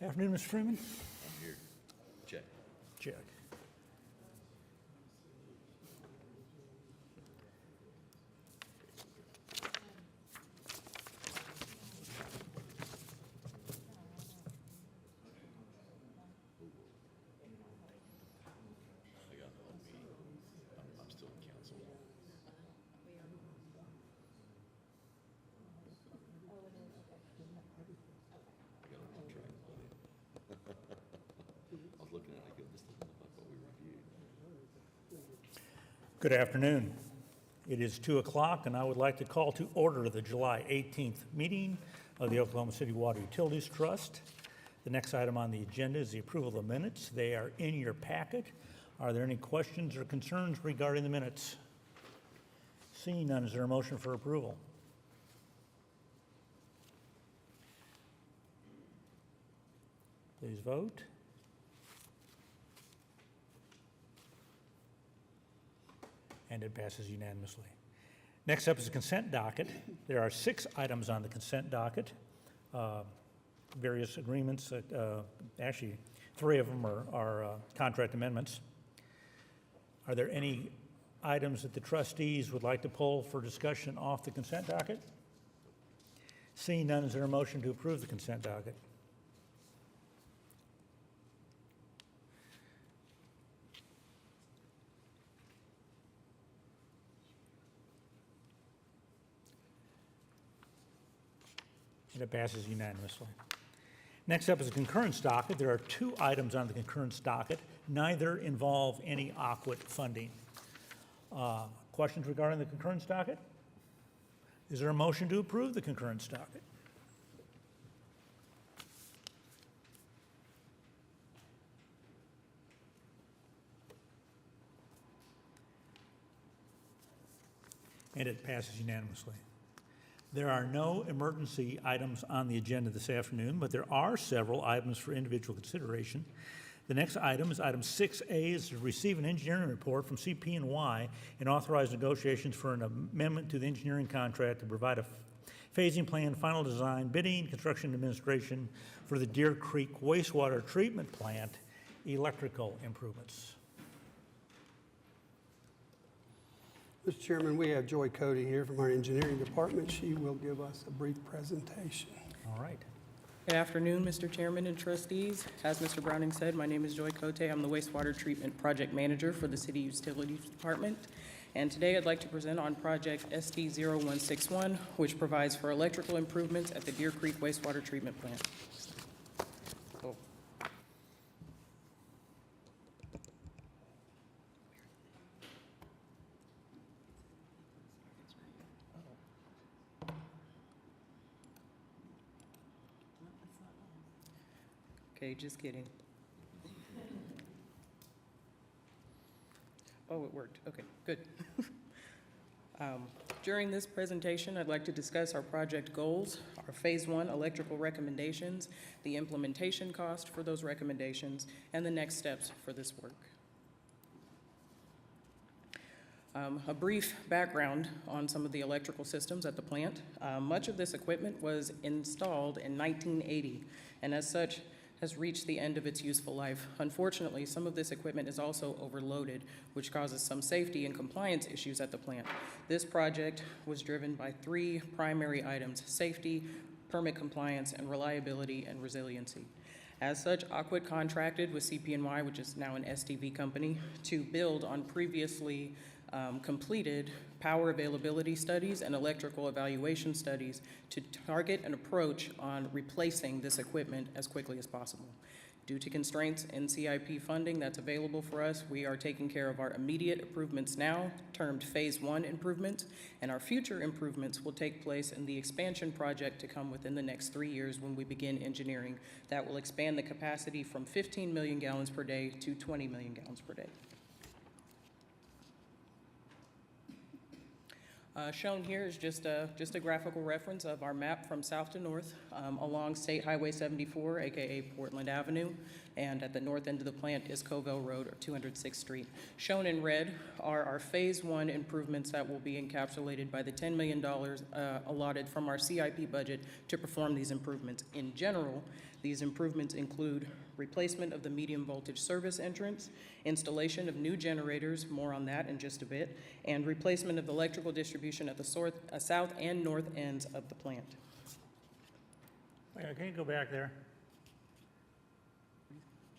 Afternoon, Mr. Freeman. I'm here. Check. Check. I got another meeting. I'm still in council. I got a long track, buddy. I was looking at it, I go, this doesn't look like what we reviewed. Good afternoon. It is 2 o'clock, and I would like to call to order the July 18th meeting of the Oklahoma City Water Utilities Trust. The next item on the agenda is the approval of the minutes. They are in your packet. Are there any questions or concerns regarding the minutes? Seeing none, is there a motion for approval? Please vote. And it passes unanimously. Next up is the consent docket. There are 6 items on the consent docket. Various agreements, actually 3 of them are contract amendments. Are there any items that the trustees would like to pull for discussion off the consent docket? Seeing none, is there a motion to approve the consent docket? And it passes unanimously. Next up is the concurrence docket. There are 2 items on the concurrence docket. Neither involve any AQUIT funding. Questions regarding the concurrence docket? Is there a motion to approve the concurrence docket? And it passes unanimously. There are no emergency items on the agenda this afternoon, but there are several items for individual consideration. The next item is item 6A, is to receive an engineering report from CP&Y and authorize negotiations for an amendment to the engineering contract to provide a phasing plan, final design, bidding, construction administration for the Deer Creek wastewater treatment plant electrical improvements. Mr. Chairman, we have Joy Cody here from our engineering department. She will give us a brief presentation. All right. Good afternoon, Mr. Chairman and trustees. As Mr. Browning said, my name is Joy Cote. I'm the wastewater treatment project manager for the City Utilities Department. And today I'd like to present on project ST0161, which provides for electrical improvements at the Deer Creek wastewater treatment plant. Oh. Okay, just kidding. Oh, it worked. Okay, good. During this presentation, I'd like to discuss our project goals, our Phase 1 electrical recommendations, the implementation cost for those recommendations, and the next steps for this work. A brief background on some of the electrical systems at the plant. Much of this equipment was installed in 1980, and as such, has reached the end of its useful life. Unfortunately, some of this equipment is also overloaded, which causes some safety and compliance issues at the plant. This project was driven by 3 primary items: safety, permit compliance, and reliability and resiliency. As such, AQUIT contracted with CP&Y, which is now an SDV company, to build on previously completed power availability studies and electrical evaluation studies to target an approach on replacing this equipment as quickly as possible. Due to constraints in CIP funding that's available for us, we are taking care of our immediate improvements now, termed Phase 1 improvements, and our future improvements will take place in the expansion project to come within the next 3 years when we begin engineering. That will expand the capacity from 15 million gallons per day to 20 million gallons per day. Shown here is just a graphical reference of our map from south to north along State Highway 74, aka Portland Avenue. and at the north end of the plant is Covell Road or 206th Street. Shown in red are our Phase 1 improvements that will be encapsulated by the $10 million allotted from our CIP budget to perform these improvements. In general, these improvements include replacement of the medium voltage service entrance, installation of new generators, more on that in just a bit, and replacement of electrical distribution at the south and north ends of the plant. Wait, can you go back there?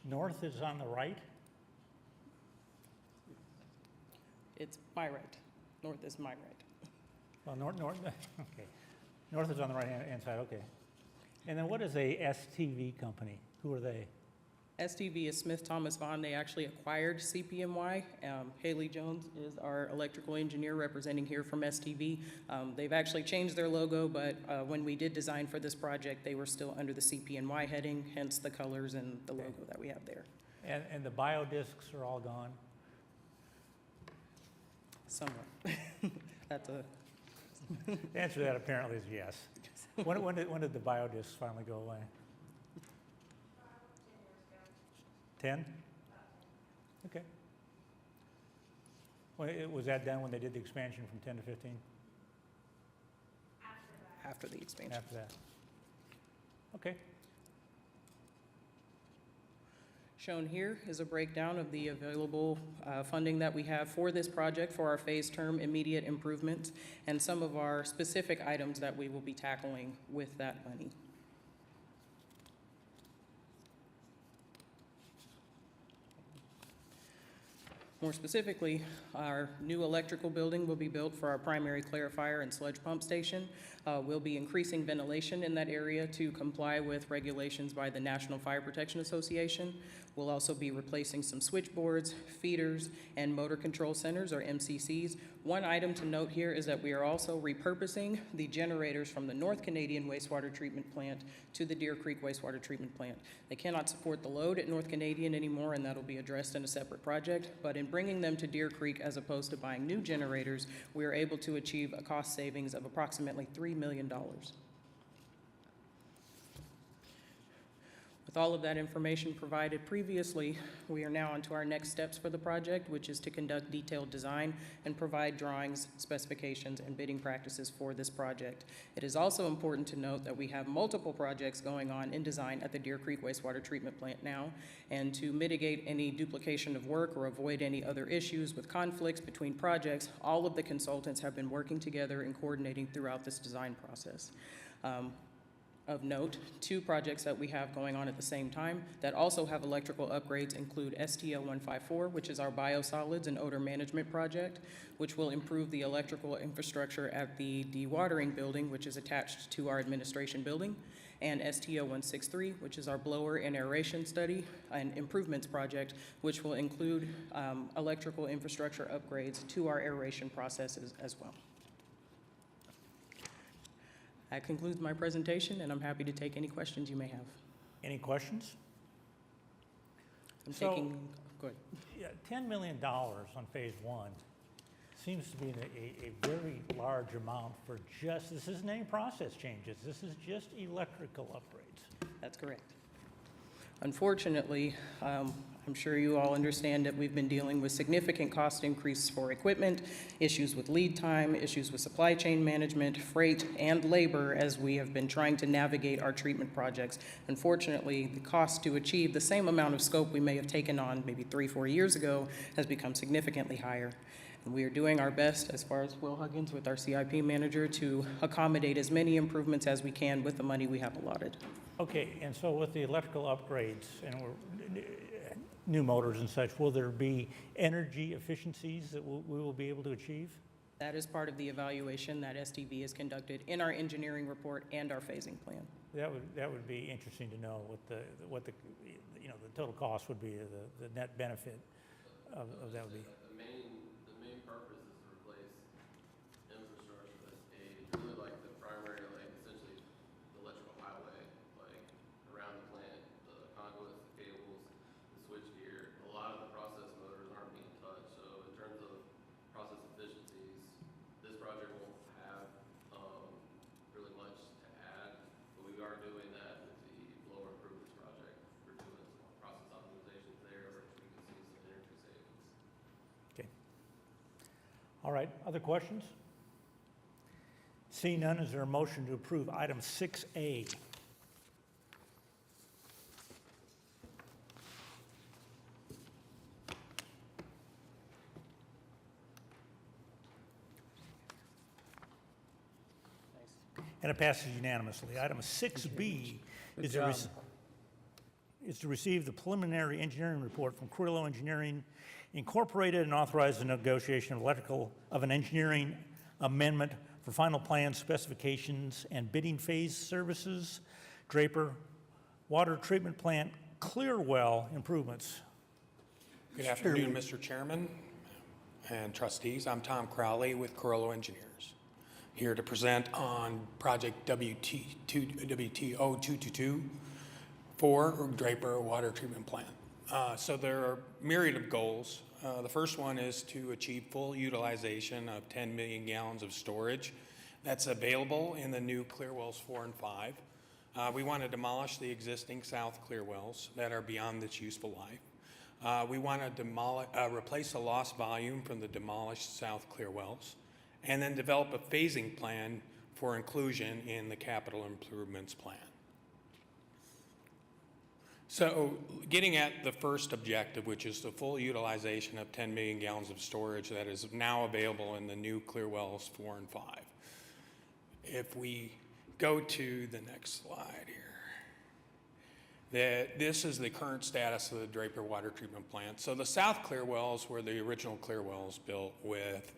North is on the right? It's my right. North is my right. Well, north, okay. North is on the right-hand side, okay. And then what is a STV company? Who are they? STV is Smith Thomas Vaughn. They actually acquired CPMY. Haley Jones is our electrical engineer representing here from STV. They've actually changed their logo, but when we did design for this project, they were still under the CPNY heading, hence the colors and the logo that we have there. And the biodiscs are all gone? Somewhat. That's a The answer to that apparently is yes. When did the biodiscs finally go away? 10? Okay. Was that done when they did the expansion from 10 to 15? after the expansion. After that? Okay. Shown here is a breakdown of the available funding that we have for this project for our phase term immediate improvements and some of our specific items that we will be tackling with that money. More specifically, our new electrical building will be built for our primary clarifier and sludge pump station. We'll be increasing ventilation in that area to comply with regulations by the National Fire Protection Association. We'll also be replacing some switchboards, feeders, and motor control centers, or MCCs. One item to note here is that we are also repurposing the generators from the North Canadian wastewater treatment plant to the Deer Creek wastewater treatment plant. They cannot support the load at North Canadian anymore, and that'll be addressed in a separate project. But in bringing them to Deer Creek, as opposed to buying new generators, we are able to achieve a cost savings of approximately $3 million. With all of that information provided previously, we are now on to our next steps for the project, which is to conduct detailed design and provide drawings, specifications, and bidding practices for this project. It is also important to note that we have multiple projects going on in design at the Deer Creek wastewater treatment plant now, and to mitigate any duplication of work or avoid any other issues with conflicts between projects, all of the consultants have been working together and coordinating throughout this design process. Of note, two projects that we have going on at the same time that also have electrical upgrades include STO 154, which is our biosolids and odor management project, which will improve the electrical infrastructure at the dewatering building, which is attached to our administration building, and STO 163, which is our blower and aeration study and improvements project, which will include electrical infrastructure upgrades to our aeration processes as well. That concludes my presentation, and I'm happy to take any questions you may have. Any questions? I'm So- taking, go ahead. Yeah, $10 million on phase one seems to be a very large amount for just, this isn't any process changes, this is just electrical upgrades. That's correct. Unfortunately, I'm sure you all understand that we've been dealing with significant cost increases for equipment, issues with lead time, issues with supply chain management, freight, and labor as we have been trying to navigate our treatment projects. Unfortunately, the cost to achieve the same amount of scope we may have taken on maybe 3-4 years ago has become significantly higher. And we are doing our best, as far as Will Huggins with our CIP manager, to accommodate as many improvements as we can with the money we have allotted. Okay, and so with the electrical upgrades and new motors and such, will there be energy efficiencies that we will be able to achieve? That is part of the evaluation that STV has conducted in our engineering report and our phasing plan. That would be interesting to know what the you know, the total cost would be, the net benefit of that would be. The main purpose is to replace infrastructure that's really like the primary, like essentially the electrical highway, like around the plant, the conduits, the cables, the switchgear. A lot of the process motors aren't being touched. So in terms of process efficiencies, this project won't have really much to add, but we are doing that with the blower improvements project. We're doing some process All right, other questions? Seeing none, is there a motion to approve item 6A? And it passes unanimously. Item 6B is to receive the preliminary engineering report from Clearwell Engineering Incorporated and authorize the negotiation of an engineering amendment for final plans, specifications, and bidding phase services, Draper, water treatment plant, Clearwell improvements. Good afternoon, Mr. Chairman and trustees. I'm Tom Crowley with Clearwell Engineers, here to present on project WTO222 for Draper Water Treatment Plant. So there are a myriad of goals. The first one is to achieve full utilization of 10 million gallons of storage that's available in the new Clearwells 4 and 5. We want to demolish the existing south Clearwells that are beyond its useful life. We want to replace the lost volume from the demolished south Clearwells, and then develop a phasing plan for inclusion in the capital improvements plan. So getting at the first objective, which is the full utilization of 10 million gallons of storage that is now available in the new Clearwells 4 and 5. If we go to the next slide here, this is the current status of the Draper Water Treatment Plant. So the South Clearwells were the original Clearwells built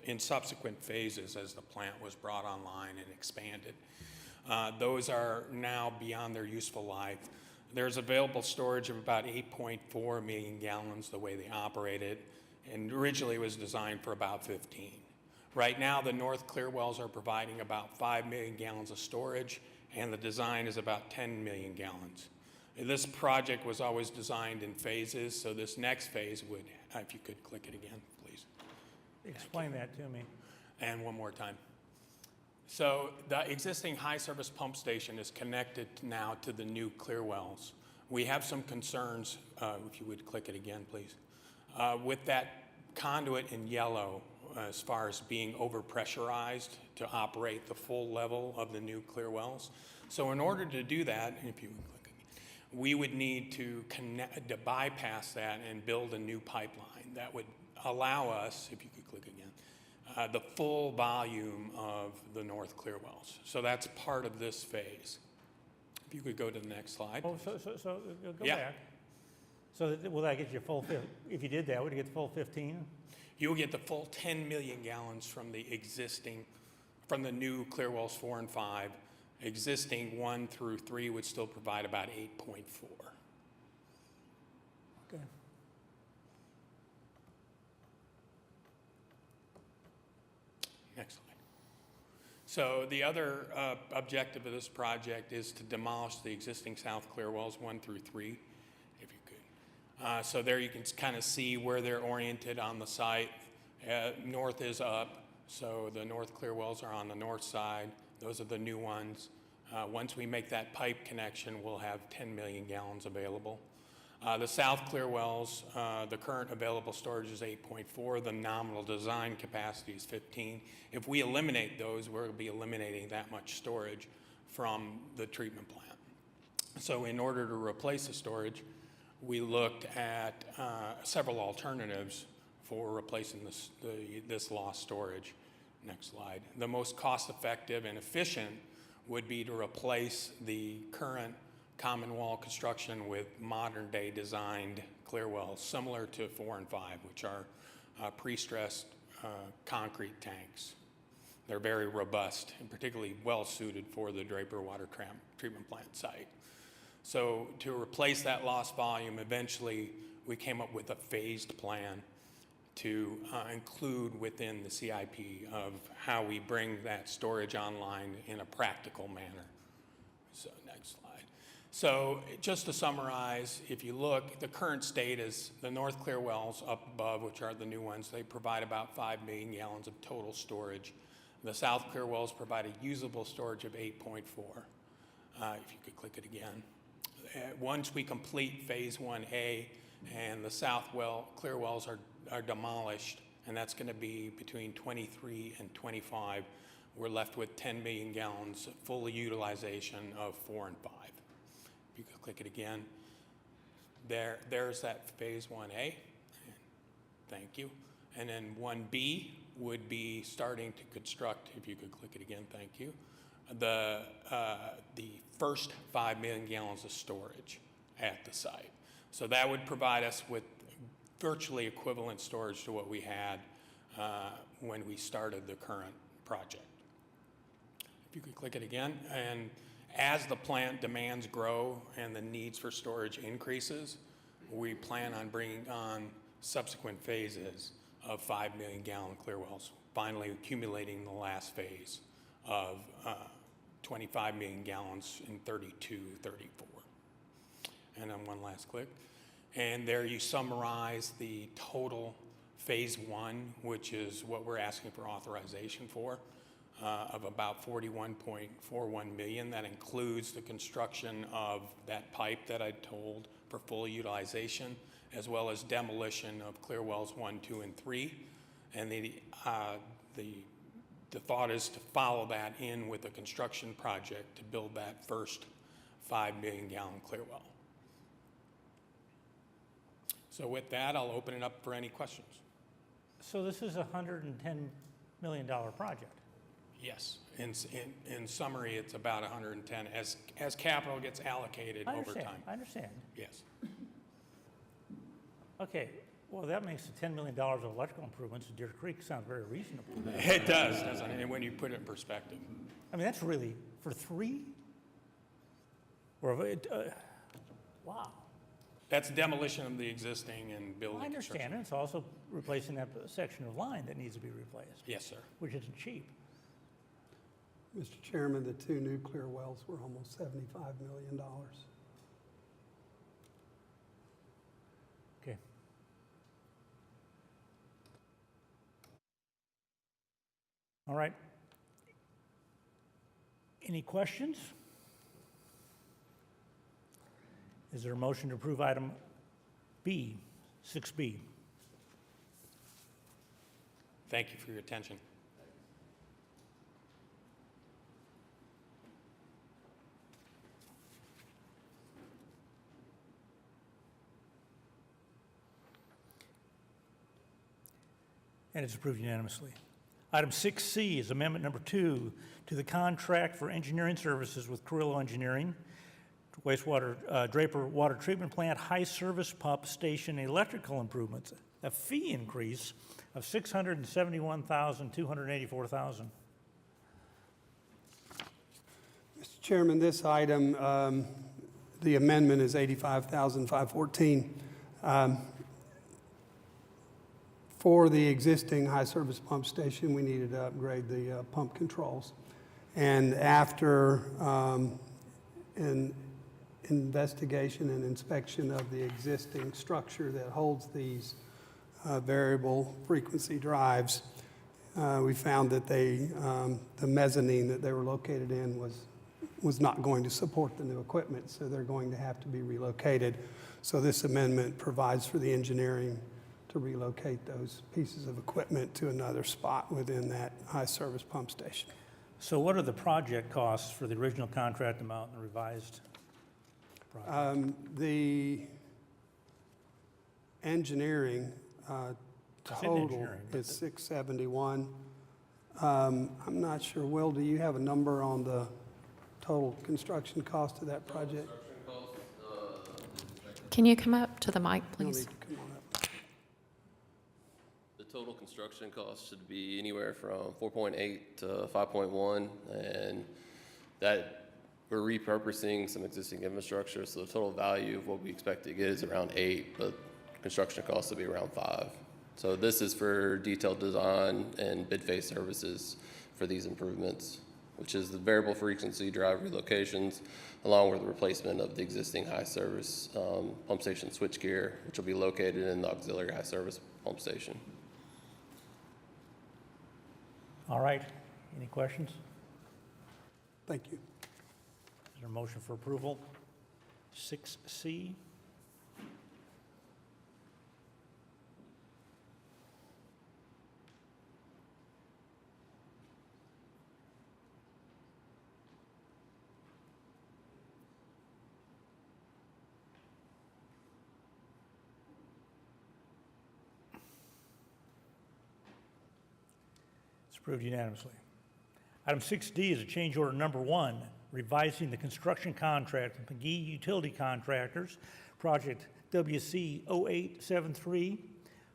in subsequent phases as the plant was brought online and expanded. Those are now beyond their useful life. There's available storage of about 8.4 million gallons the way they operated, and originally it was designed for about 15. Right now, the North Clearwells are providing about 5 million gallons of storage, and the design is about 10 million gallons. This project was always designed in phases, so this next phase would, if you could click it again, please. Explain that to me. And one more time. So the existing high service pump station is connected now to the new Clearwells. We have some concerns, if you would click it again, please, with that conduit in yellow as far as being overpressurized to operate the full level of the new Clearwells. So in order to do that, if you would click again, we would need to bypass that and build a new pipeline that would allow us, if you could click again, the full volume of the North Clearwells. So that's part of this phase. If you could go to the next slide. Oh, so go Yeah. back. So will that get you full, if you did that, would you get the full 15? You will get the full 10 million gallons from the new Clearwells 4 and 5. Existing 1 through 3 would still provide about 8.4. Okay. Next slide. So the other objective of this project is to demolish the existing south Clearwells 1 through 3, if you could. So there you can kind of see where they're oriented on the site. North is up, so the North Clearwells are on the north side. Those are the new ones. Once we make that pipe connection, we'll have 10 million gallons available. The South Clearwells, the current available storage is 8.4. The nominal design capacity is 15. If we eliminate those, we're going to be eliminating that much storage from the treatment plant. So in order to replace the storage, we looked at several alternatives for replacing this lost storage. Next slide. The most cost-effective and efficient would be to replace the current common wall construction with modern-day designed Clearwells, similar to 4 and 5, which are pre-stressed concrete tanks. They're very robust and particularly well-suited for the Draper Water Treatment Plant site. So to replace that lost volume, eventually we came up with a phased plan to include within the CIP of how we bring that storage online in a practical manner. So next slide. So just to summarize, if you look, the current state is the North Clearwells up above, which are the new ones, they provide about 5 million gallons of total storage. The South Clearwells provide a usable storage of 8.4. If you could click it again. Once we complete phase 1A and the South Clearwells are demolished and that's going to be between 23 and 25. We're left with 10 million gallons, full utilization of 4 and 5. If you could click it again. There's that phase 1A. Thank you. And then 1B would be starting to construct, if you could click it again, thank you, the first 5 million gallons of storage at the site. So that would provide us with virtually equivalent storage to what we had when we started the current project. If you could click it again. And as the plant demands grow and the needs for storage increases, we plan on bringing on subsequent phases of 5 million gallon Clearwells, finally accumulating the last phase of 25 million gallons in 32, 34. And then one last click. And there you summarize the total phase 1, which is what we're asking for authorization for, of about 41.41 million. That includes the construction of that pipe that I told for full utilization, as well as demolition of Clearwells 1, 2, and 3. And the thought is to follow that in with a construction project to build that first 5 million gallon Clearwell. So with that, I'll open it up for any questions. So this is a $110 million project. Yes, in summary, it's about 110 as capital gets allocated over time. I understand. Yes. Okay, well, that makes the $10 million of electrical improvements at Deer Creek sound very reasonable. It does, doesn't it? When you put it in perspective. I mean, that's really, for 3? Or, wow. That's demolition of the existing and building I understand, construction. and it's also replacing that section of line that needs to be replaced, Yes, sir. which isn't cheap. Mr. Chairman, the 2 nuclear wells were almost $75 million. Okay. All right. Any questions? Is there a motion to approve item B, 6B? Thank you for your attention. And it's approved unanimously. Item 6C is amendment number 2 to the contract for engineering services with Clearwell Engineering, wastewater, Draper Water Treatment Plant, high service pump station electrical improvements, a fee increase of $671,284. Mr. Chairman, this item, the amendment is $85,514. For the existing high-service pump station, we needed to upgrade the pump controls. And after an investigation and inspection of the existing structure that holds these variable frequency drives, we found that the mezzanine that they were located in was not going to support the new equipment, so they're going to have to be relocated. So this amendment provides for the engineering to relocate those pieces of equipment to another spot within that high-service pump station. So what are the project costs for the original contract amount and the revised project? The engineering total engineering, but is $671. I'm not sure, Will, do you have a number on the total construction cost of that project? Construction costs, Can you come up to the mic, You'll please? need to come on up. the total construction cost should be anywhere from 4.8 to 5.1, and that we're repurposing some existing infrastructure, so the total value of what we expect to get is around 8, but construction costs will be around 5. So this is for detailed design and bid phase services for these improvements, which is the variable frequency drive relocations, along with the replacement of the existing high service pump station switchgear, which will be located in the auxiliary high service pump station. All right, any questions? Thank you. Is there a motion for approval? 6C? Approved unanimously. Item 6D is a change order number 1, revising the construction contract with McGee Utility Contractors, project WC 0873,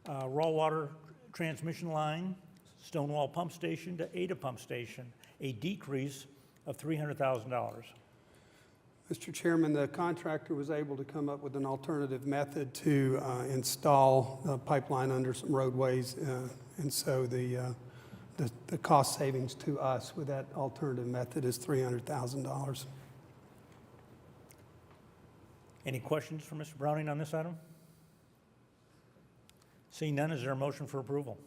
raw water transmission line, Stonewall Pump Station to Ada Pump Station, a decrease of $300,000. Mr. Chairman, the contractor was able to come up with an alternative method to install a pipeline under some roadways, and so the cost savings to us with that alternative method is $300,000. Any questions for Mr. Browning on this item? Seeing none, is there a motion for approval?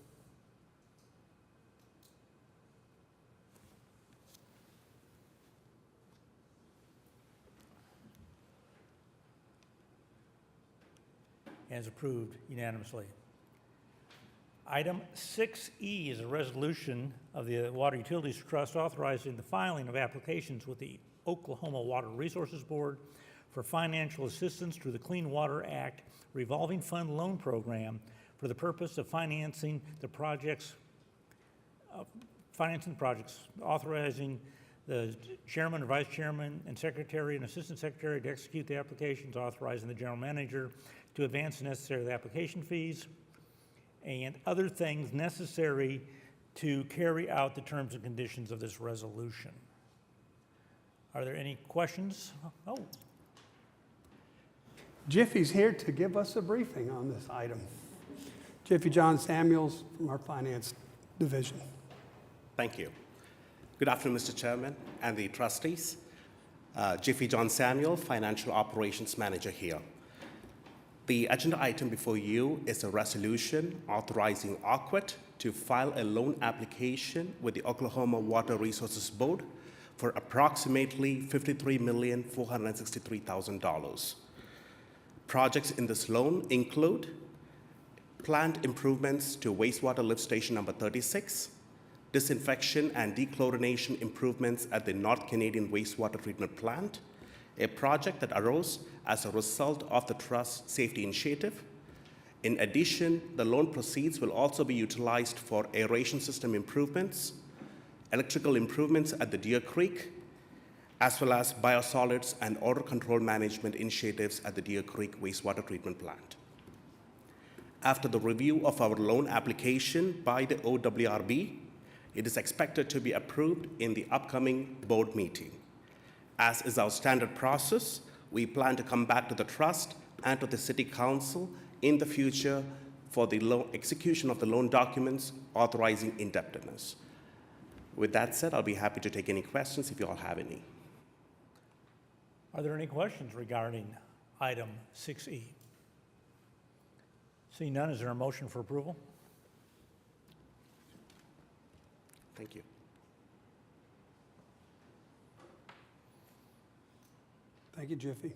And is approved unanimously. Item 6E is a resolution of the Water Utilities Trust authorizing the filing of applications with the Oklahoma Water Resources Board for financial assistance through the Clean Water Act revolving fund loan program for the purpose of financing the projects, authorizing the chairman or vice chairman and secretary and assistant secretary to execute the applications, authorizing the general manager to advance the necessary application fees, and other things necessary to carry out the terms and conditions of this resolution. Are there any questions? Oh, Jiffy's here to give us a briefing on this item. Jiffy John Samuels from our Finance Division. Thank you. Good afternoon, Mr. Chairman and the trustees. Jiffy John Samuel, Financial Operations Manager here. The agenda item before you is a resolution authorizing AQUIT to file a loan application with the Oklahoma Water Resources Board for approximately $53,463,000. Projects in this loan include planned improvements to wastewater lift station number 36, disinfection and dechlorination improvements at the North Canadian Wastewater Treatment Plant, a project that arose as a result of the Trust's safety initiative. In addition, the loan proceeds will also be utilized for aeration system improvements, electrical improvements at the Deer Creek, as well as biosolids and odor control management initiatives at the Deer Creek Wastewater Treatment Plant. After the review of our loan application by the OWRB, it is expected to be approved in the upcoming board meeting. As is our standard process, we plan to come back to the Trust and to the City Council in the future for the execution of the loan documents authorizing indebtedness. With that said, I'll be happy to take any questions if you all have any. are there any questions regarding item 6E? Seeing none, is there a motion for approval? Thank you. Thank you, Jiffy.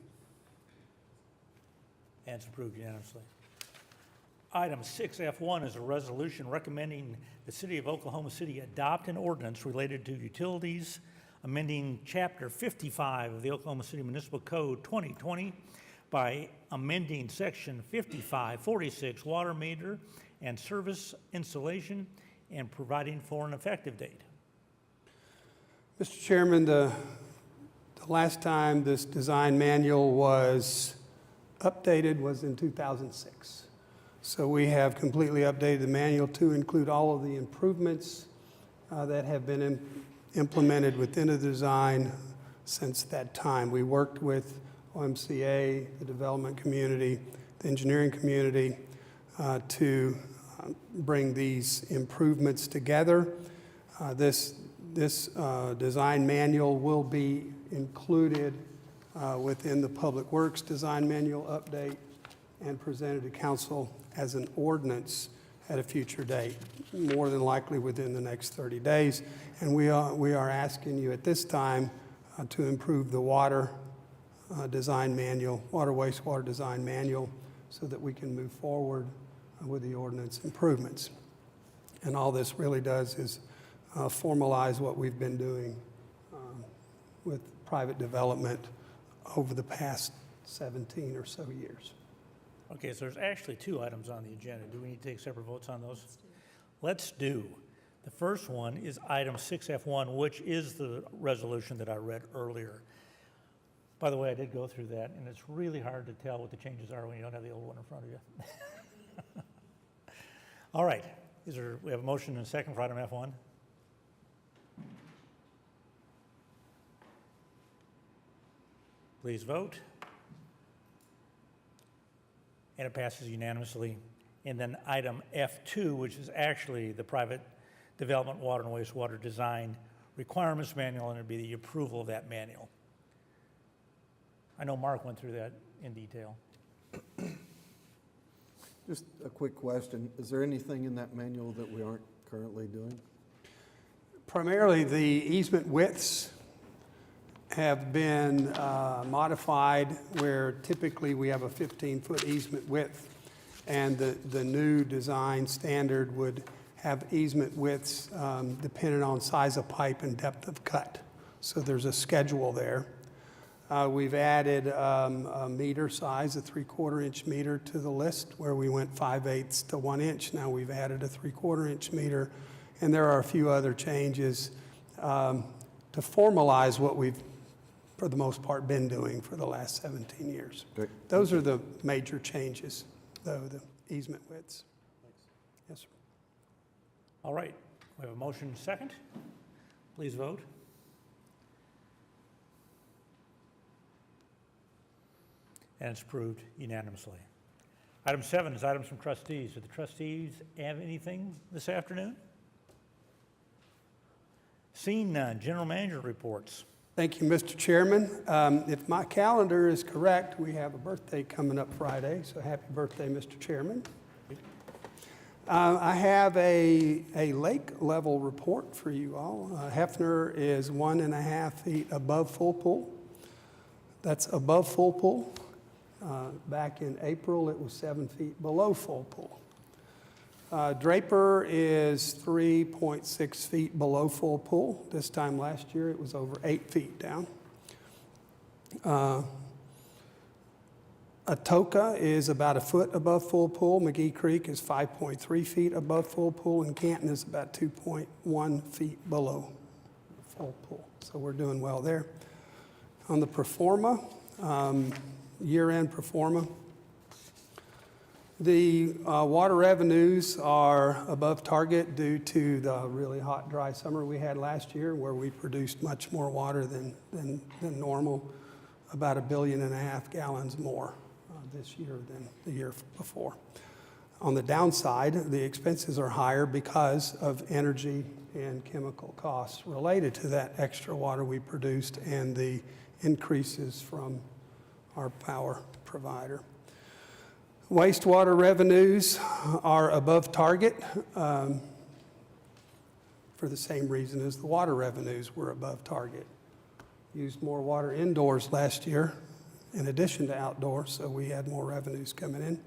And it's approved unanimously. Item 6F1 is a resolution recommending the City of Oklahoma City adopt an ordinance related to utilities, amending Chapter 55 of the Oklahoma City Municipal Code 2020 by amending Section 5546 water meter and service installation and providing for an effective date. Mr. Chairman, the last time this design manual was updated was in 2006. So we have completely updated the manual to include all of the improvements that have been implemented within the design since that time. We worked with OMCA, the development community, the engineering community to bring these improvements together. This design manual will be included within the Public Works Design Manual update and presented to Council as an ordinance at a future date, more than likely within the next 30 days. And we are asking you at this time to improve the water design manual, water wastewater design manual, so that we can move forward with the ordinance improvements. And all this really does is formalize what we've been doing with private development over the past 17 or so years. Okay, so there's actually two items on the agenda. Do we need to take separate votes on those? Let's do The first one is item 6F1, which is the resolution that I read earlier. By the way, I did go through that, and it's really hard to tell what the changes are when you don't have the old one in front of you. All right, we have a motion and a second for item F1. Please vote. And it passes unanimously. And then item F2, which is actually the private development water and wastewater design requirements manual, and it'd be the approval of that manual. I know Mark went through that in detail. Just a quick question. Is there anything in that manual that we aren't currently doing? Primarily, the easement widths have been modified where typically we have a 15-foot easement width, and the new design standard would have easement widths dependent on size of pipe and depth of cut. So there's a schedule there. We've added a meter size, a 3/4 inch meter to the list where we went 5/8 to 1 inch. Now we've added a 3/4 inch meter, and there are a few other changes to formalize what we've, for the most part, been doing for the last 17 years. Great. Those are the major changes, though, the easement widths. Yes, sir. All right, we have a motion and a second. Please vote. And it's approved unanimously. Item 7 is items from trustees. Do the trustees have anything this afternoon? Seeing none, general manager reports. Thank you, Mr. Chairman. If my calendar is correct, we have a birthday coming up Friday, so happy birthday, Mr. Chairman. I have a lake level report for you all. Hefner is 1.5 feet above full pool. That's above full pool. Back in April, it was 7 feet below full pool. Draper is 3.6 feet below full pool. This time last year, it was over 8 feet down. Atoka is about a foot above full pool. McGee Creek is 5.3 feet above full pool, and Canton is about 2.1 feet below full pool. So we're doing well there. On the performa, year-end performa, the water revenues are above target due to the really hot, dry summer we had last year, where we produced much more water than normal, about 1.5 billion gallons more this year than the year before. On the downside, the expenses are higher because of energy and chemical costs related to that extra water we produced and the increases from our power provider. Wastewater revenues are above target for the same reason as the water revenues were above target. Used more water indoors last year in addition to outdoors, so we had more revenues coming in.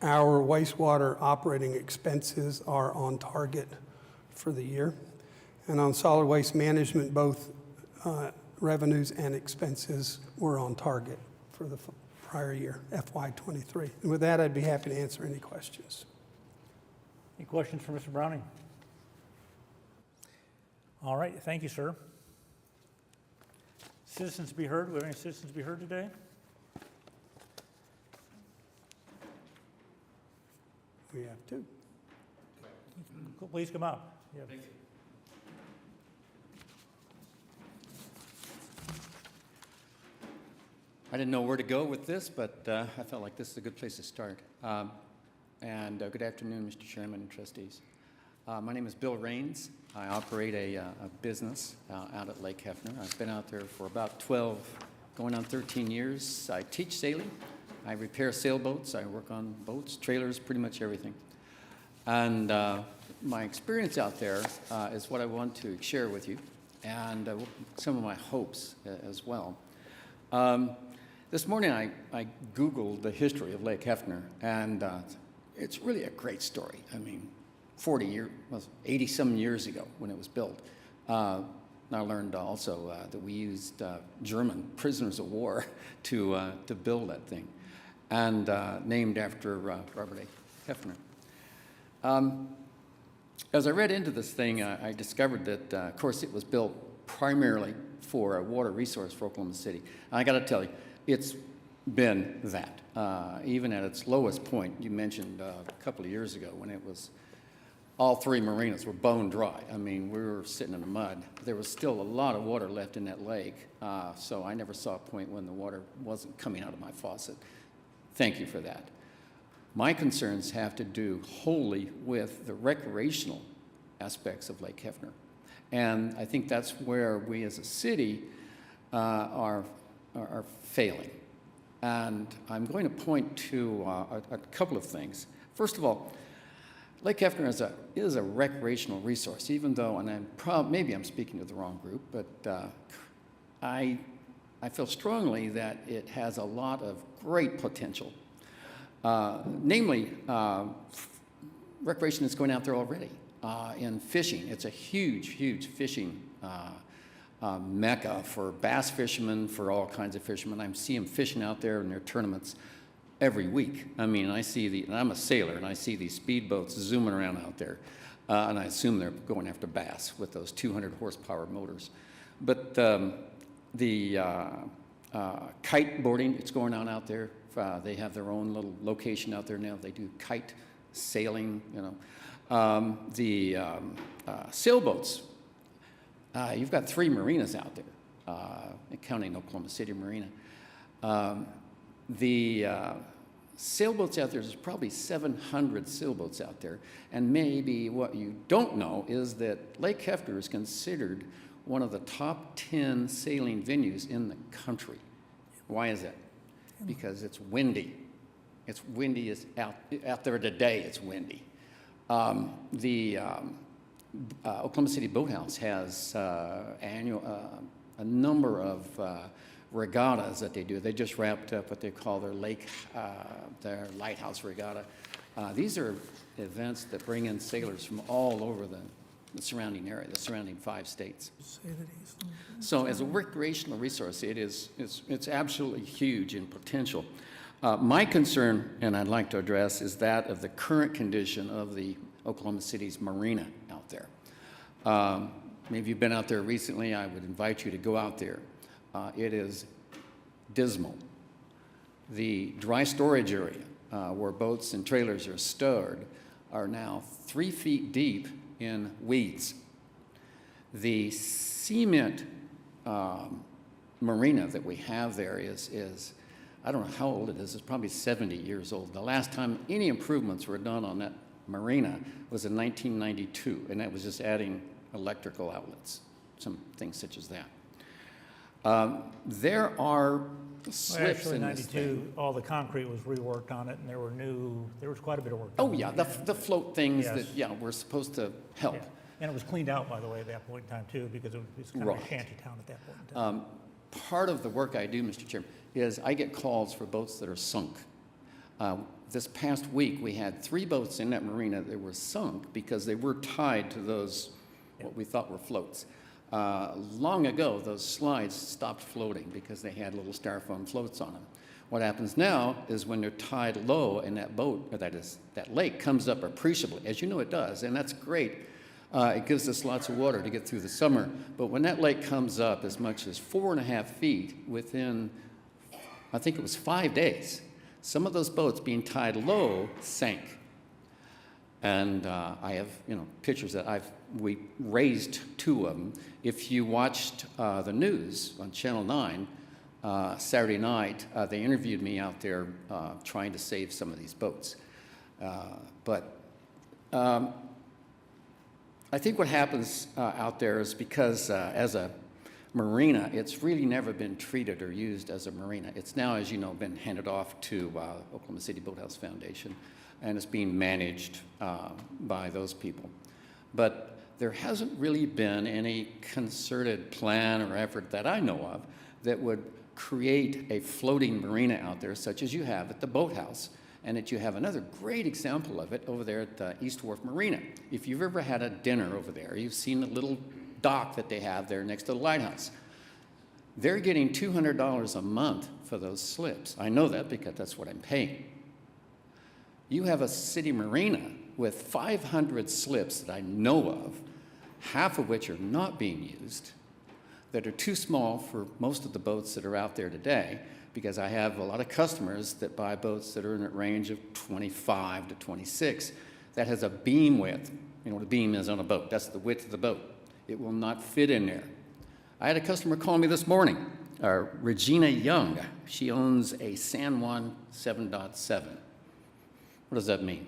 Our wastewater operating expenses are on target for the year. And on solid waste management, both revenues and expenses were on target for the prior year, FY23. And with that, I'd be happy to answer any questions. Any questions for Mr. Browning? All right, thank you, sir. Citizens to be heard. Do we have any citizens to be heard today? We have two. Please come up. Yeah. Thank you. I didn't know where to go with this, but I felt like this is a good place to start. Good afternoon, Mr. Chairman and trustees. My name is Bill Raines. I operate a business out at Lake Hefner. I've been out there for about 12, going on 13 years. I teach sailing. I repair sailboats. I work on boats, trailers, pretty much everything. And my experience out there is what I want to share with you, and some of my hopes as well. This morning I Googled the history of Lake Hefner, and it's really a great story. I mean, 80-some years ago when it was built. I learned also that we used German prisoners of war to build that thing, and named after Robert A. Hefner. As I read into this thing, I discovered that, of course, it was built primarily for a water resource for Oklahoma City. I got to tell you, it's been that. Even at its lowest point, you mentioned a couple of years ago when it was, all three marinas were bone dry. I mean, we were sitting in the mud. There was still a lot of water left in that lake, so I never saw a point when the water wasn't coming out of my faucet. Thank you for that. My concerns have to do wholly with the recreational aspects of Lake Hefner. And I think that's where we as a city are failing. And I'm going to point to a couple of things. First of all, Lake Hefner is a recreational resource, even though, and maybe I'm speaking to the wrong group, but I feel strongly that it has a lot of great potential. Namely, recreation is going out there already. In fishing, it's a huge, huge fishing mecca for bass fishermen, for all kinds of fishermen. I see them fishing out there in their tournaments every week. I mean, and I'm a sailor, and I see these speedboats zooming around out there, and I assume they're going after bass with those 200 horsepower motors. But the kite boarding, it's going on out there. They have their own little location out there now. They do kite sailing, you know. The sailboats, you've got 3 marinas out there, counting Oklahoma City Marina. The sailboats out there's probably 700 sailboats out there. And maybe what you don't know is that Lake Hefner is considered one of the top 10 sailing venues in the country. Why is that? Because it's windy. It's windy. It's out there today, it's windy. The Oklahoma City Boathouse has a number of regattas that they do. They just wrapped up what they call their lighthouse regatta. These are events that bring in sailors from all over the surrounding area, the surrounding 5 states. So as a recreational resource, it's absolutely huge in potential. My concern, and I'd like to address, is that of the current condition of the Oklahoma City's marina out there. Maybe you've been out there recently. I would invite you to go out there. It is dismal. The dry storage area where boats and trailers are stored are now 3 feet deep in weeds. The cement marina that we have there is, I don't know how old it is, it's probably 70 years old. The last time any improvements were done on that marina was in 1992, and that was just adding electrical outlets, some things such as that. There are slips Actually, in this thing. 92, all the concrete was reworked on it, and there was quite a bit of work done. Oh, yeah, the float things Yes. that, yeah, were supposed to help. Yeah. And it was cleaned out, by the way, at that point in time, too, because it was kind of a Right. shanty town at that point in time. Part of the work I do, Mr. Chairman, is I get calls for boats that are sunk. This past week, we had 3 boats in that marina that were sunk because they were tied to those, what we thought were floats. Long ago, those slides stopped floating because they had little styrofoam floats on them. What happens now is when they're tied low and that boat, or that lake comes up appreciably, as you know it does, and that's great. It gives us lots of water to get through the summer. But when that lake comes up as much as 4.5 feet within, I think it was 5 days, some of those boats being tied low sank. And I have, pictures that we raised 2 of them. If you watched the news on Channel 9 Saturday night, they interviewed me out there trying to save some of these boats. But I think what happens out there is because as a marina, it's really never been treated or used as a marina. It's now, as you know, been handed off to Oklahoma City Boathouse Foundation, and it's being managed by those people. But there hasn't really been any concerted plan or effort that I know of that would create a floating marina out there, such as you have at the boathouse, and that you have another great example of it over there at the East Wharf Marina. If you've ever had a dinner over there, you've seen the little dock that they have there next to the lighthouse. They're getting $200 a month for those slips. I know that because that's what I'm paying. You have a city marina with 500 slips that I know of, half of which are not being used, that are too small for most of the boats that are out there today, because I have a lot of customers that buy boats that are in a range of 25 to 26 that has a beam width. You know what a beam is on a boat. That's the width of the boat. It will not fit in there. I had a customer call me this morning, Regina Young. She owns a San Juan 7.7. What does that mean?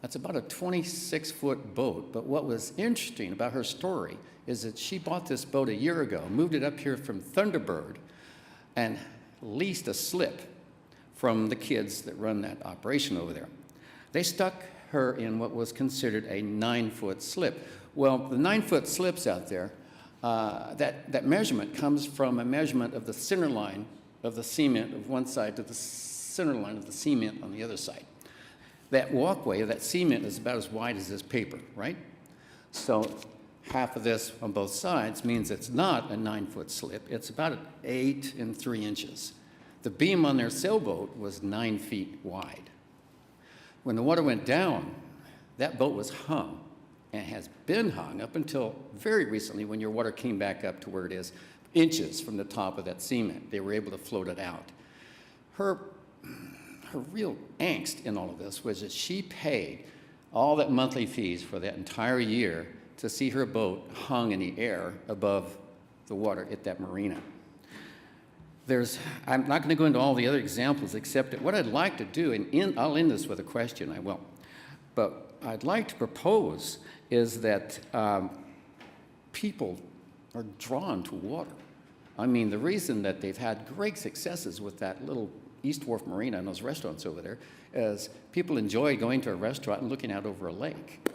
That's about a 26-foot boat, but what was interesting about her story is that she bought this boat a year ago, moved it up here from Thunderbird, and leased a slip from the kids that run that operation over there. They stuck her in what was considered a 9-foot slip. Well, the 9-foot slips out there, that measurement comes from a measurement of the center line of the cement of one side to the center line of the cement on the other side. That walkway, that cement is about as wide as this paper, right? So half of this on both sides means it's not a 9-foot slip. It's about 8 3/8. The beam on their sailboat was 9 feet wide. When the water went down, that boat was hung and has been hung up until very recently when your water came back up to where it is, inches from the top of that cement. They were able to float it out. Her real angst in all of this was that she paid all that monthly fees for that entire year to see her boat hung in the air above the water at that marina. I'm not going to go into all the other examples, except that what I'd like to do, and I'll end this with a question, I will, but I'd like to propose is that people are drawn to water. I mean, the reason that they've had great successes with that little East Wharf Marina and those restaurants over there is people enjoy going to a restaurant and looking out over a lake.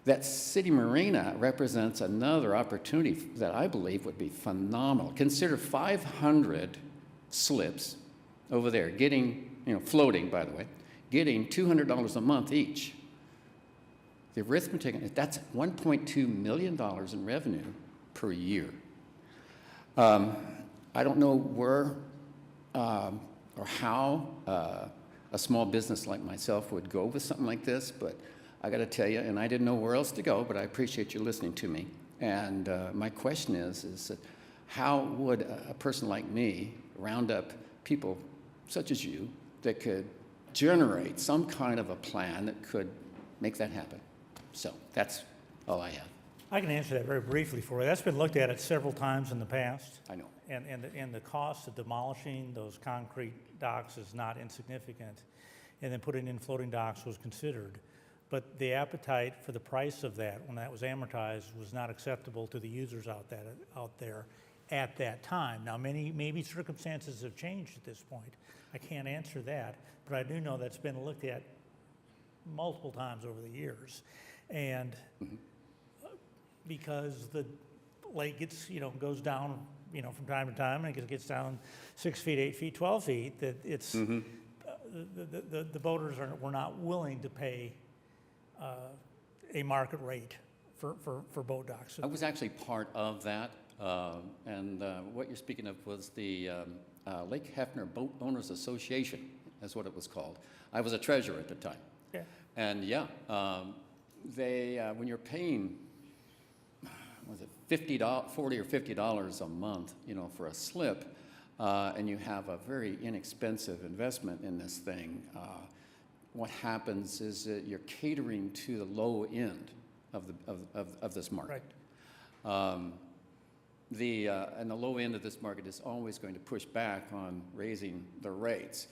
That city marina represents another opportunity that I believe would be phenomenal. Consider 500 slips over there getting, floating, by the way, getting $200 a month each. The arithmetic, that's $1.2 million in revenue per year. I don't know where or how a small business like myself would go with something like this, but I got to tell you, and I didn't know where else to go, but I appreciate you listening to me. And my question is how would a person like me round up people such as you that could generate some kind of a plan that could make that happen? So that's all I have. I can answer that very briefly for you. That's been looked at several times in the past. I know. And the cost of demolishing those concrete docks is not insignificant. And then putting in floating docks was considered. But the appetite for the price of that, when that was amortized, was not acceptable to the users out there at that time. Now, maybe circumstances have changed at this point. I can't answer that, but I do know that's been looked at multiple times over the years. And because the lake gets, goes down, from time to time, and it gets down 6 feet, 8 feet, 12 feet, that it's, the boaters were not willing to pay a market rate for boat docks. I was actually part of that, and what you're speaking of was the Lake Hefner Boat Owners Association, that's what it was called. I was a treasurer at the time. Yeah. And yeah, when you're paying, was it $40 or $50 a month, for a slip, and you have a very inexpensive investment in this thing, what happens is that you're catering to the low end of this market. Right. And the low end of this market is always going to push back on raising the rates.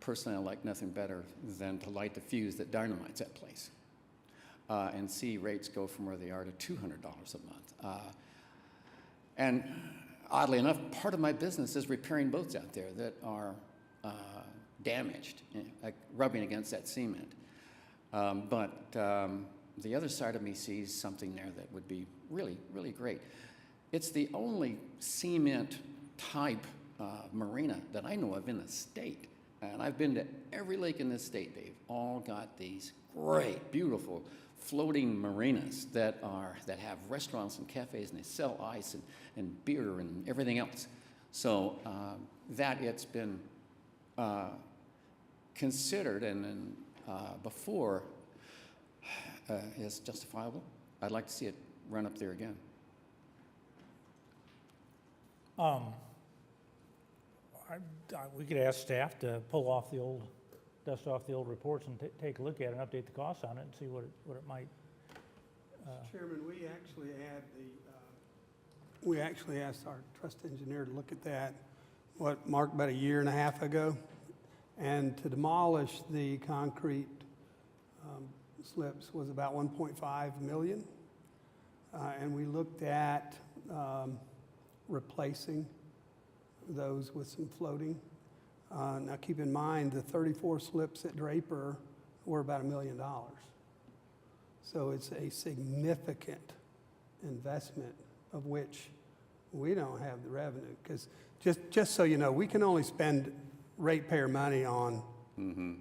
Personally, I like nothing better than to light the fuse that dynamites that place and see rates go from where they are to $200 a month. And oddly enough, part of my business is repairing boats out there that are damaged, like rubbing against that cement. But the other side of me sees something there that would be really, really great. It's the only cement type marina that I know of in the state. And I've been to every lake in this state. They've all got these great, beautiful floating marinas that have restaurants and cafes, and they sell ice and beer and everything else. So that it's been considered, and then before is justifiable. I'd like to see it run up there again. We could ask staff to pull off the old, dust off the old reports and take a look at it and update the costs on it and see what it might. Chairman, we actually asked our trust engineer to look at that, Mark, about a year and a half ago, and to demolish the concrete slips was about 1.5 million. And we looked at replacing those with some floating. Now keep in mind, the 34 slips at Draper were about $1 million. So it's a significant investment of which we don't have the revenue. Because just so you know, we can only spend ratepayer money on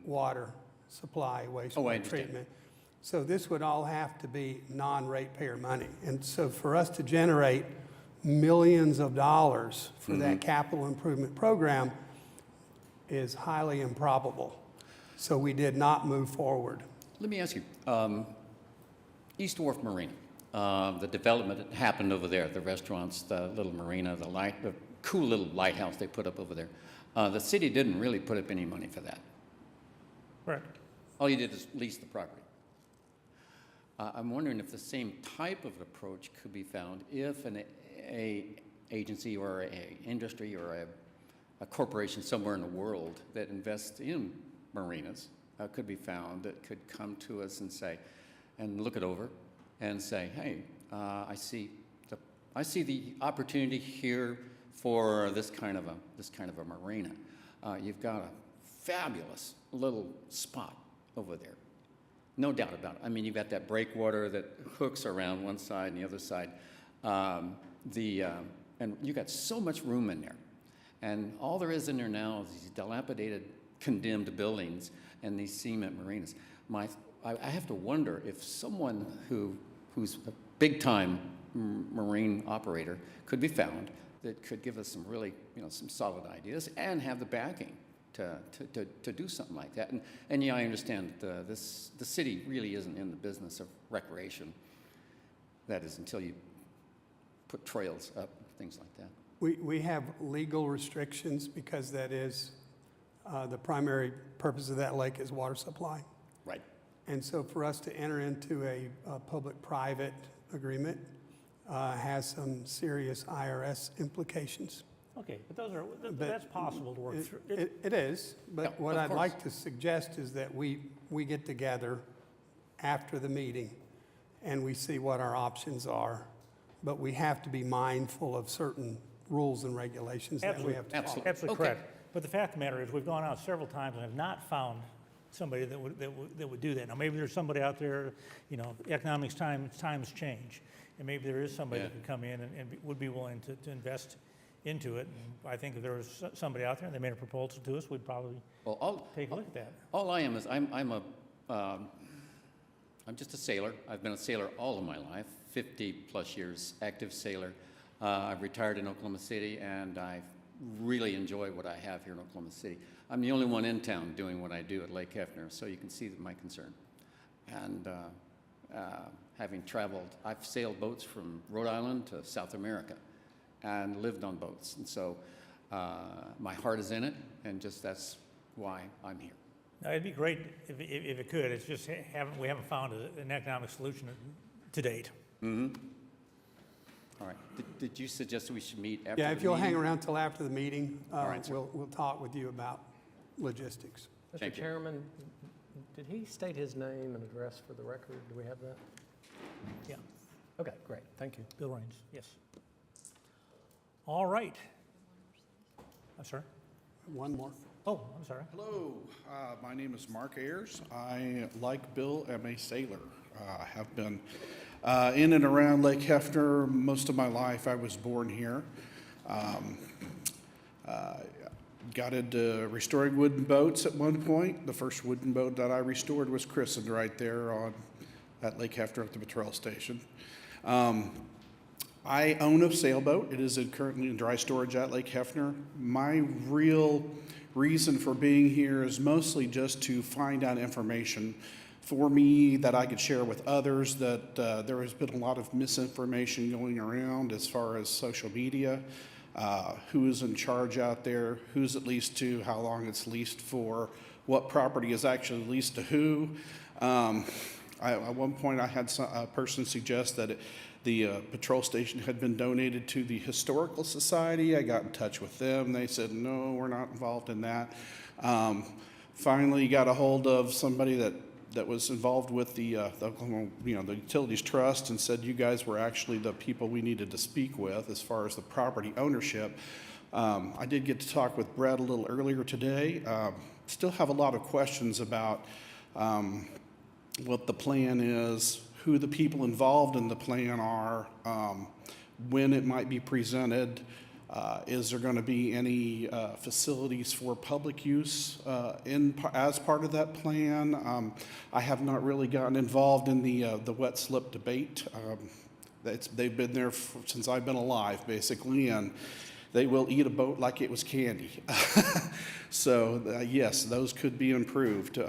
water supply, wastewater treatment. So this would all have to be non-ratepayer money. And so for us to generate millions of dollars for that capital improvement program is highly improbable. So we did not move forward. Let me ask you, East Wharf Marina, the development that happened over there, the restaurants, the little marina, the cool little lighthouse they put up over there. The city didn't really put up any money for that. Correct. All you did is lease the property. I'm wondering if the same type of approach could be found if an agency or a industry or a corporation somewhere in the world that invests in marinas could be found that could come to us and say, and look it over and say, hey, I see the opportunity here for this kind of a marina. You've got a fabulous little spot over there. No doubt about it. I mean, you've got that breakwater that hooks around one side and the other side. And you got so much room in there. And all there is in there now is these dilapidated, condemned buildings and these cement marinas. I have to wonder if someone who's a big-time marine operator could be found that could give us some really, some solid ideas and have the backing to do something like that. And yeah, I understand that the city really isn't in the business of recreation. That is until you put trails up, things like that. We have legal restrictions because that is the primary purpose of that lake is water supply. Right. And so for us to enter into a public-private agreement has some serious IRS implications. Okay, but that's possible to work through. It is, but Yeah, what of I'd course. like to suggest is that we get together after the meeting and we see what our options are, but we have to be mindful of certain rules and regulations that we have to follow. Absolutely Okay. correct. But the fact of the matter is, we've gone out several times and have not found somebody that would do that. Now, maybe there's somebody out there, economics times change, and maybe there is somebody that could come in and would be willing to invest into it. And I think if there was somebody out there and they made a proposal to us, we'd probably take a look at that. All I am is I'm just a sailor. I've been a sailor all of my life, 50 plus years, active sailor. I've retired in Oklahoma City, and I really enjoy what I have here in Oklahoma City. I'm the only one in town doing what I do at Lake Hefner, so you can see my concern. And having traveled, I've sailed boats from Rhode Island to South America and lived on boats. And so my heart is in it, and just that's why I'm here. Now, it'd be great if it could. It's just we haven't found an economic solution to date. All right. Did you suggest we should meet after the Yeah, meeting? if you'll hang around till after the meeting, All right, sir. we'll talk with you about logistics. Mr. Thank you. Chairman, did he state his name and address for the record? Do we have that? Yeah, Okay, great, thank you. Bill Raines, yes. All right. I'm sorry? One more. Oh, I'm sorry. Hello, my name is Mark Ayers. I, like Bill, am a sailor. Have been in and around Lake Hefner most of my life. I was born here. Got into restoring wooden boats at one point. The first wooden boat that I restored was christened right there at Lake Hefner at the patrol station. I own a sailboat. It is currently in dry storage at Lake Hefner. My real reason for being here is mostly just to find out information for me that I could share with others, that there has been a lot of misinformation going around as far as social media, who's in charge out there, who's it leased to, how long it's leased for, what property is actually leased to who. At one point, I had a person suggest that the patrol station had been donated to the Historical Society. I got in touch with them. They said, no, we're not involved in that. Finally got a hold of somebody that was involved with the Utilities Trust, and said you guys were actually the people we needed to speak with as far as the property ownership. I did get to talk with Brett a little earlier today. Still have a lot of questions about what the plan is, who the people involved in the plan are, when it might be presented. Is there going to be any facilities for public use as part of that plan? I have not really gotten involved in the wet slip debate. They've been there since I've been alive, basically, and they will eat a boat like it was candy. So yes, those could be improved.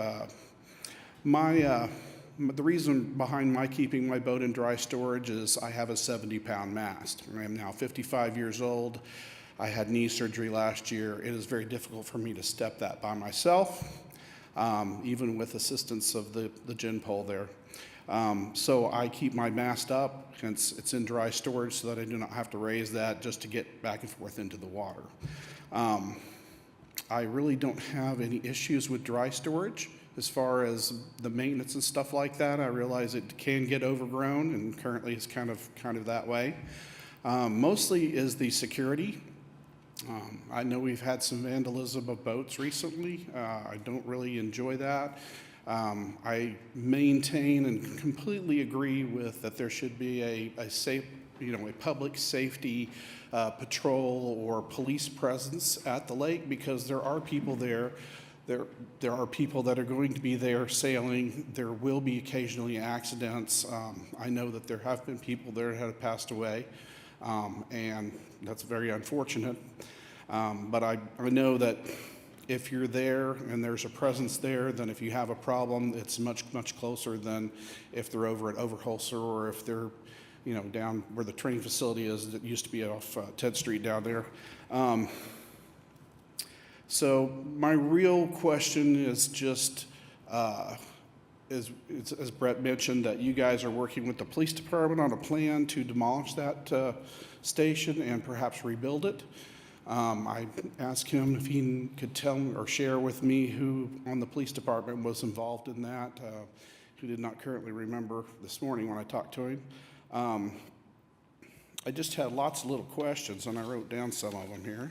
The reason behind my keeping my boat in dry storage is I have a 70-pound mast. I am now 55 years old. I had knee surgery last year. It is very difficult for me to step that by myself, even with assistance of the gin pole there. So I keep my mast up, hence it's in dry storage so that I do not have to raise that just to get back and forth into the water. I really don't have any issues with dry storage. As far as the maintenance and stuff like that, I realize it can get overgrown, and currently it's kind of that way. Mostly is the security. I know we've had some vandalism of boats recently. I don't really enjoy that. I maintain and completely agree with that there should be a safe, a public safety patrol or police presence at the lake, because there are people there. There are people that are going to be there sailing. There will be occasionally accidents. I know that there have been people there that have passed away, and that's very unfortunate. But I know that if you're there and there's a presence there, then if you have a problem, it's much, much closer than if they're over at Overholser, or if they're down where the training facility is that used to be off 10th Street down there. So my real question is just, as Brett mentioned, that you guys are working with the police department on a plan to demolish that station and perhaps rebuild it. I asked him if he could tell or share with me who on the police department was involved in that, who did not currently remember this morning when I talked to him. I just had lots of little questions, and I wrote down some of them here.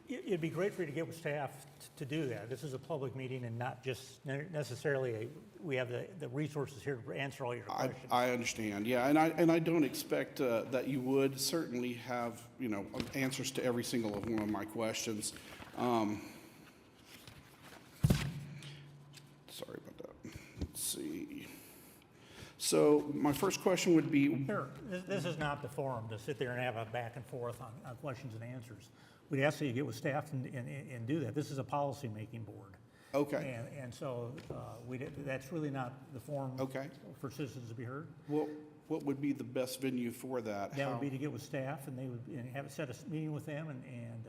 It'd be great for you to get with staff to do that. This is a public meeting and not just necessarily we have the resources here to answer all your questions. I understand, yeah, and I don't expect that you would certainly have answers to every single one of my questions. Sorry about that. Let's see. So my first question would be. Sure. This is not the forum to sit there and have a back and forth on questions and answers. We'd ask that you get with staff and do that. This is a policy-making board. Okay. And so that's really not the forum for citizens to be heard. What would be the best venue for that? That would be to get with staff, and they would set a meeting with them and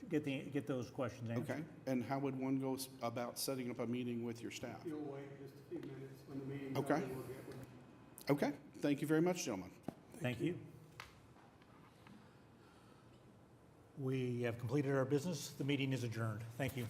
get those questions answered. Okay. And how would one go about setting up a meeting with your staff? You'll wait just a few minutes when the meeting's Okay. over, we'll get with them. Okay. Thank you very much, gentlemen. Thank you. We have completed our business. The meeting is adjourned. Thank you.